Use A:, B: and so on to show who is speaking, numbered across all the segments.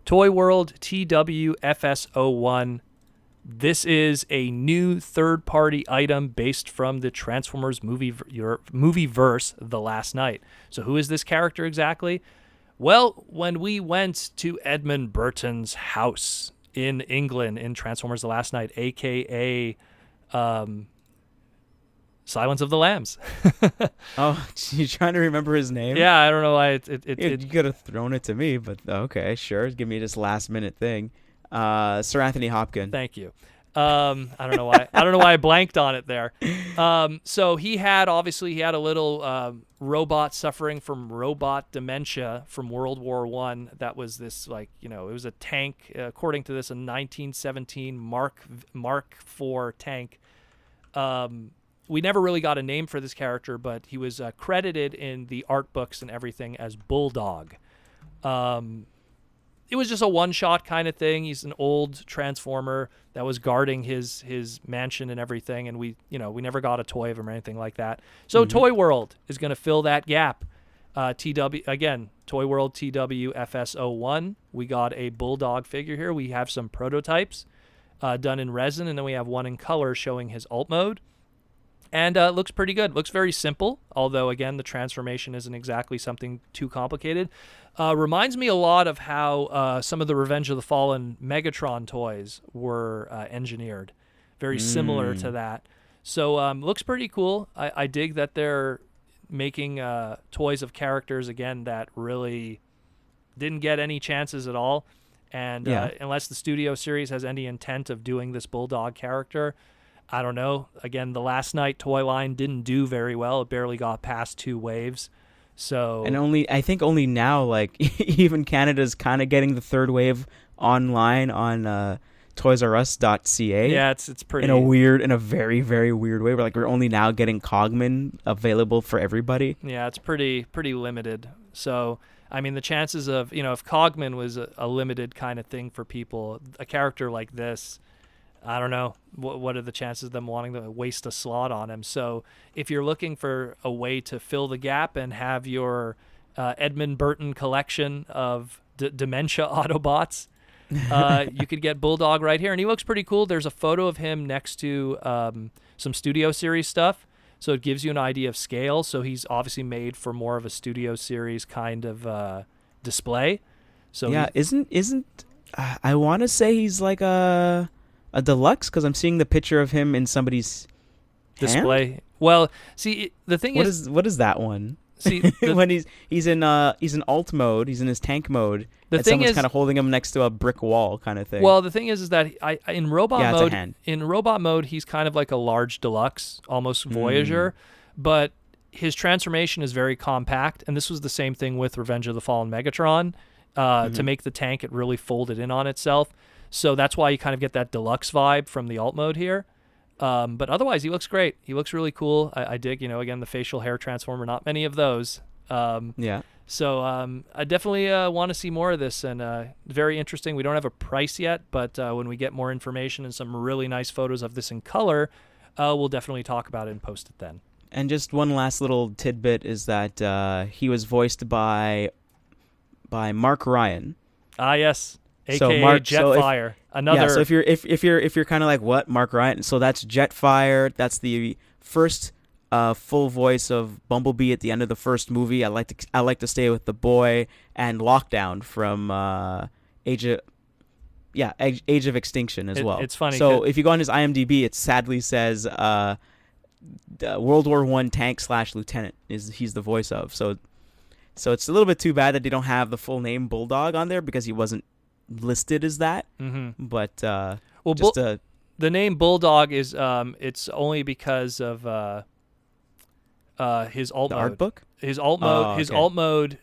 A: ToyWorld TW-FS01. This is a new third-party item based from the Transformers movie verse, The Last Night. So who is this character exactly? Well, when we went to Edmund Burton's house in England in Transformers The Last Night, a.k.a. Silence of the Lambs.
B: Oh, you trying to remember his name?
A: Yeah, I don't know why
B: You could have thrown it to me, but okay, sure. Give me this last minute thing. Sir Anthony Hopkins.
A: Thank you. I don't know why. I don't know why I blanked on it there. So he had a little robot suffering from robot dementia from World War I. That was this it was a tank, according to this, a 1917 Mark IV tank. We never really got a name for this character, but he was credited in the art books and everything as Bulldog. It was just a one-shot kind of thing. He's an old Transformer that was guarding his mansion and everything, and we never got a toy of him or anything like that. So ToyWorld is going to fill that gap. ToyWorld TW-FS01. We got a Bulldog figure here. We have some prototypes done in resin, and then we have one in color showing his alt mode. And it looks pretty good. Looks very simple, although, again, the transformation isn't exactly something too complicated. Reminds me a lot of how some of the Revenge of the Fallen Megatron toys were engineered. Very similar to that. So looks pretty cool. I dig that they're making toys of characters, again, that really didn't get any chances at all. And unless the Studio Series has any intent of doing this Bulldog character, I don't know. Again, the Last Night toy line didn't do very well. It barely got past 2 waves. So
B: I think only now, like, even Canada's kind of getting the third wave online on ToysRUs.ca.
A: Yeah, it's pretty
B: in a very, very weird way. We're only now getting Cogman available for everybody.
A: Yeah, it's pretty limited. So I mean, the chances of if Cogman was a limited kind of thing for people, a character like this, I don't know. What are the chances of them wanting to waste a slot on him? So if you're looking for a way to fill the gap and have your Edmund Burton collection of dementia Autobots, you could get Bulldog right here. And he looks pretty cool. There's a photo of him next to some Studio Series stuff. So it gives you an idea of scale. So he's obviously made for more of a Studio Series kind of display. So
B: yeah, isn't I want to say he's like a deluxe, because I'm seeing the picture of him in somebody's
A: display.
B: Hand?
A: Well, see, the thing
B: what is that one?
A: See,
B: when he's in alt mode, he's in his tank mode.
A: The thing
B: someone's
A: is,
B: kind of holding him next to a brick wall, kind of thing.
A: Well, the thing is that in robot
B: it's
A: mode,
B: a hand.
A: he's kind of like a large deluxe, almost Voyager, but his transformation is very compact. And this was the same thing with Revenge of the Fallen Megatron. To make the tank, it really folded in on itself. So that's why you kind of get that deluxe vibe from the alt mode here. But otherwise, he looks great. He looks really cool. I dig, again, the facial hair transformer, not many of those. So I definitely want to see more of this, and very interesting. We don't have a price yet, but when we get more information and some really nice photos of this in color, we'll definitely talk about it and post it then.
B: And just one last little tidbit is that he was voiced by Mark Ryan.
A: Ah, yes. AKA
B: So
A: Jetfire.
B: So if you're kind of like, what, Mark Ryan? So that's Jetfire. That's the first full voice of Bumblebee at the end of the first movie. I like to stay with the boy, and Lockdown from Age of Extinction as well.
A: It's funny.
B: So if you go on his IMDb, it sadly says World War I tank / lieutenant he's the voice of. So it's a little bit too bad that they don't have the full name Bulldog on there, because he wasn't listed as that. But the
A: name Bulldog is it's only because of his alt mode.
B: Art book?
A: His alt mode. His alt mode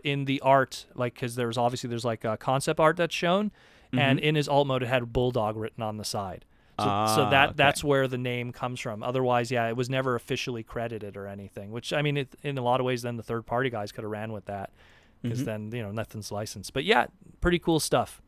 A: in the art, like, because there's like a concept art that's shown, and in his alt mode it had Bulldog written on the side. So that's where the name comes from. Otherwise, it was never officially credited or anything. Which, I mean, in a lot of ways, then the third party guys could have ran with that, because then nothing's licensed. But yeah, pretty cool stuff.